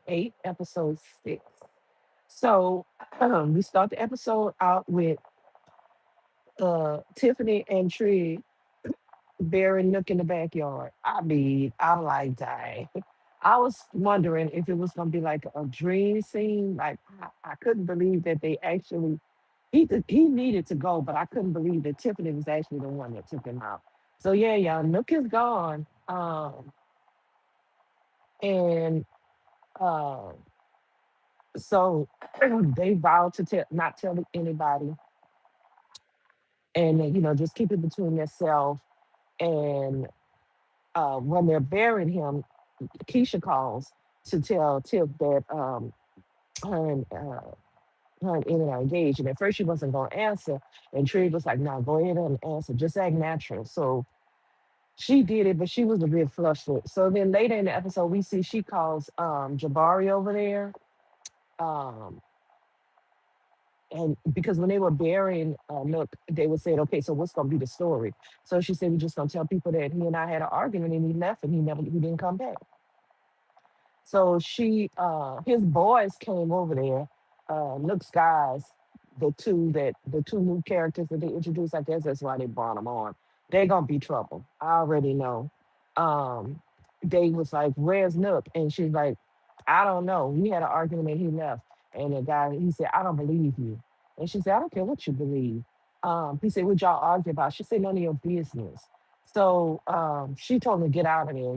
8, episode 6. So we start the episode out with Tiffany and Tree burying Nook in the backyard. I mean, I'm like, dang. I was wondering if it was gonna be like a dream scene. Like I couldn't believe that they actually he needed to go, but I couldn't believe that Tiffany was actually the one that took him out. So yeah, y'all, Nook is gone. And uh, so they vowed to not tell anybody, and just keep it between themselves. And when they're burying him, Keisha calls to tell Tiff that her and her and Emmett are engaged. And at first she wasn't going to answer, and Trig was like, "No, go ahead and answer. Just act natural." So she did it, but she was a bit flustered. So then later in the episode, we see she calls Jabari over there. Um, and because when they were burying Nook, they were saying, "Okay, so what's gonna be the story?" So she said, "We're just gonna tell people that he and I had an argument, and he left, and he didn't come back." So his boys came over there. Nook's guys, the two new characters that they introduced. I guess that's why they brought them on. They're gonna be trouble. I already know. Um, they was like, "Where's Nook?" And she's like, "I don't know. We had an argument and he left." And the guy, he said, "I don't believe you." And she said, "I don't care what you believe." He said, "What y'all argue about?" She said, "None of your business." So she told him to get out of there,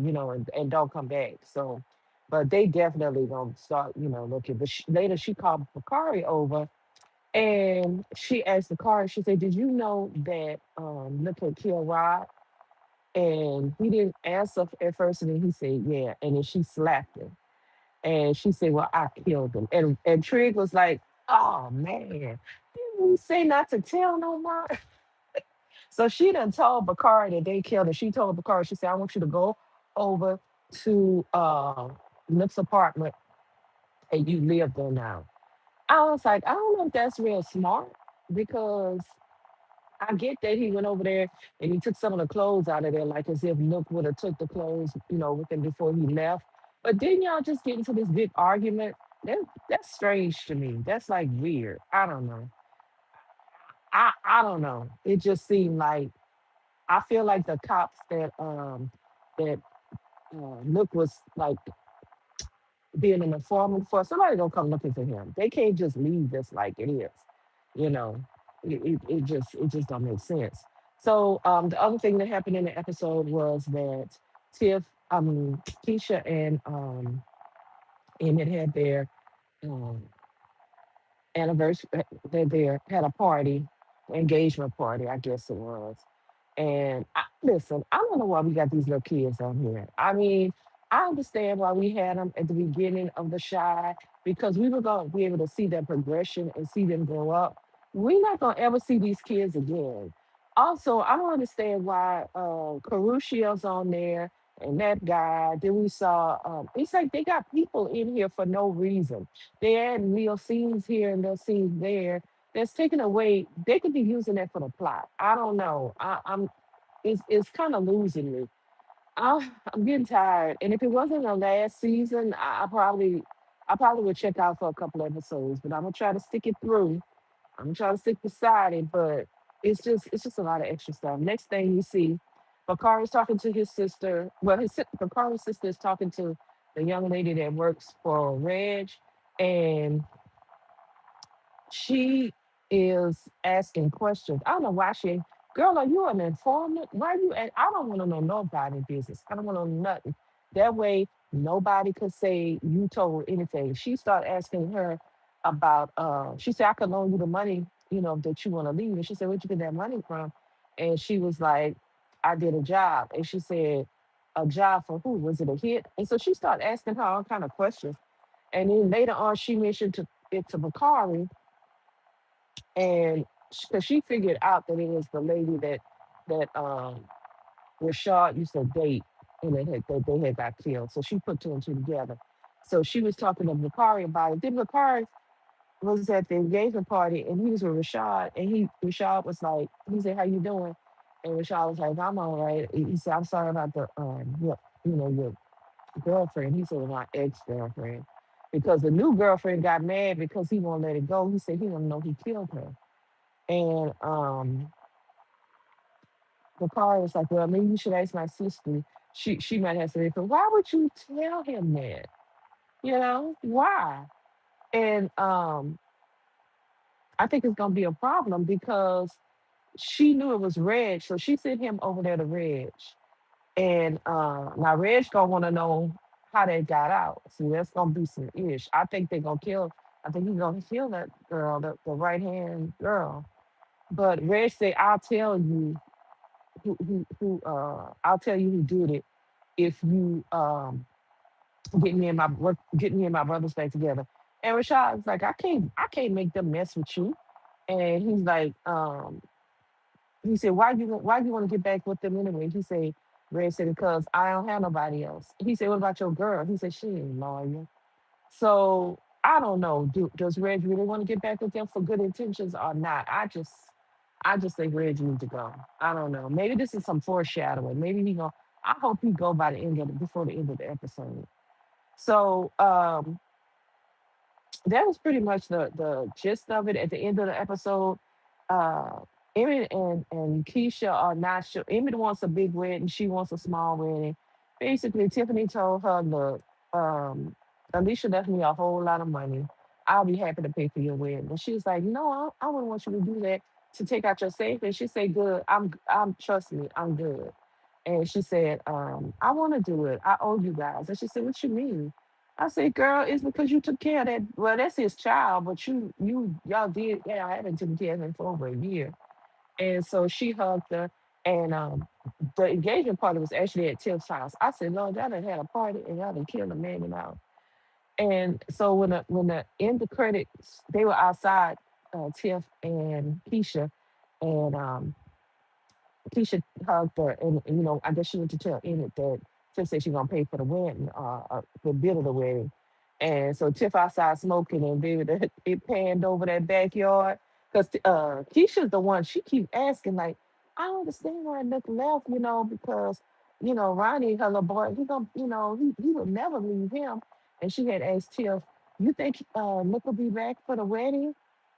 and don't come back. So but they definitely gonna start, looking. But later she called Bakari over and she asked Bakari, she said, "Did you know that Nick had killed Rod?" And he didn't answer at first, and then he said, "Yeah." And then she slapped him. And she said, "Well, I killed him." And Trig was like, "Oh man, didn't we say not to tell no more?" So she done told Bakari that they killed her. She told Bakari, she said, "I want you to go over to Nick's apartment and you live there now." I was like, I don't know if that's real smart because I get that he went over there and he took some of the clothes out of there, like as if Nook would have took the clothes, with him before he left. But didn't y'all just get into this big argument? That that's strange to me. That's like weird. I don't know. I don't know. It just seemed like I feel like the cops that Nook was like being an informant for, somebody gonna come looking for him. They can't just leave this like it is, you know. It just don't make sense. So the other thing that happened in the episode was that Tiff, I mean Keisha and Emmett had their um anniversary. They had a party, engagement party, I guess it was. And listen, I don't know why we got these little kids on here. I mean, I understand why we had them at the beginning of the shy because we were going to be able to see their progression and see them grow up. We're not going to ever see these kids again. Also, I don't understand why Carucio's on there and that guy. Then we saw, it's like they got people in here for no reason. They add real scenes here and little scenes there that's taken away. They could be using that for the plot. I don't know. It's kind of losing me. I'm getting tired. And if it wasn't the last season, I probably would check out for a couple episodes. But I'm gonna try to stick it through. I'm gonna try to stick beside it. But it's just a lot of extra stuff. Next thing you see, Bakari's talking to his sister. Well, Bakari's sister is talking to the young lady that works for Reg, and she is asking questions. I don't know why girl, are you an informant? Why are you, I don't want to know nobody business. I don't want to know nothing. That way, nobody could say you told anything. She started asking her about, she said, "I could loan you the money, that you want to leave." And she said, "Where'd you get that money from?" And she was like, "I did a job." And she said, "A job for who? Was it a hit?" And so she started asking her all kind of questions. And then later on, she mentioned it to Bakari, and because she figured out that it was the lady that Rashad used to date, and they had got killed. So she put two and two together. So she was talking to Bakari about it. Then Bakari was at the engagement party, and he was with Rashad, and Rashad was like, he said, "How you doing?" And Rashad was like, "I'm all right." He said, "I'm sorry about your girlfriend." He said, "My ex girlfriend." because the new girlfriend got mad because he won't let it go. He said he don't know he killed her. And the car was like, well, maybe you should ask my sister. She might have said, but why would you tell him that? You know, why? And I think it's gonna be a problem because she knew it was Reg, so she sent him over there to Reg. And now Reg gonna want to know how they got out. See, that's gonna be some ish. I think they're gonna kill. I think he's gonna kill that girl, the right hand girl. But Reg said, "I'll tell you I'll tell you who did it if you get me and my brothers back together." And Rashad's like, I can't make them mess with you. And he's like, he said, why you want to get back with them anyway? He said, Red said, because I don't have nobody else. He said, what about your girl? He said, she ain't loyal. So I don't know. Does Reg really want to get back with them for good intentions or not? I just think Reg needs to go. I don't know. Maybe this is some foreshadowing. Maybe he go. I hope he go by the end of before the end of the episode. So that was pretty much the gist of it. At the end of the episode, uh, Emmett and Keisha are not sure. Emmett wants a big wedding. She wants a small wedding. Basically, Tiffany told her, "Look, um, Alicia left me a whole lot of money. I'll be happy to pay for your wedding." And she was like, "No, I wouldn't want you to do that to take out your savings." She said, "Good. I'm. Trust me, I'm good." And she said, "I want to do it. I owe you guys." And she said, "What you mean?" I said, "Girl, it's because you took care of that. Well, that's his child, but y'all did, yeah, I haven't taken care of him for over a year." And so she hugged her, and the engagement party was actually at Tiff's house. I said, "Lord, y'all done had a party and y'all done killed a man and all." And so when the end the credits, they were outside, Tiff and Keisha, and Keisha hugged her, and I guess she went to tell Emmett that Tiff said she gonna pay for the wedding, the bill of the wedding. And so Tiff outside smoking, and baby, it panned over that backyard because Keisha's the one she keep asking, like, I don't understand why Nick left, because Ronnie, her little boy, he gonna, he would never leave him. And she had asked Tiff, "You think Nick will be back for the wedding?"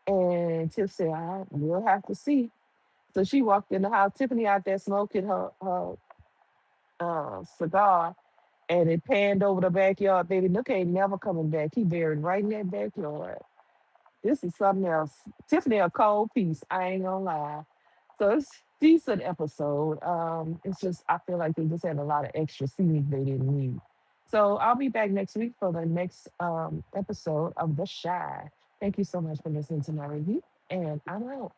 And Tiff said, "We'll have to see." So she walked in the house, Tiffany out there smoking her cigar, and it panned over the backyard. Baby, Nook ain't never coming back. He buried right in that backyard. This is something else. Tiffany a cold piece. I ain't gonna lie. So it's decent episode. It's just I feel like they just had a lot of extra scenes they didn't need. So I'll be back next week for the next episode of The Shy. Thank you so much for listening to my review, and I'm out.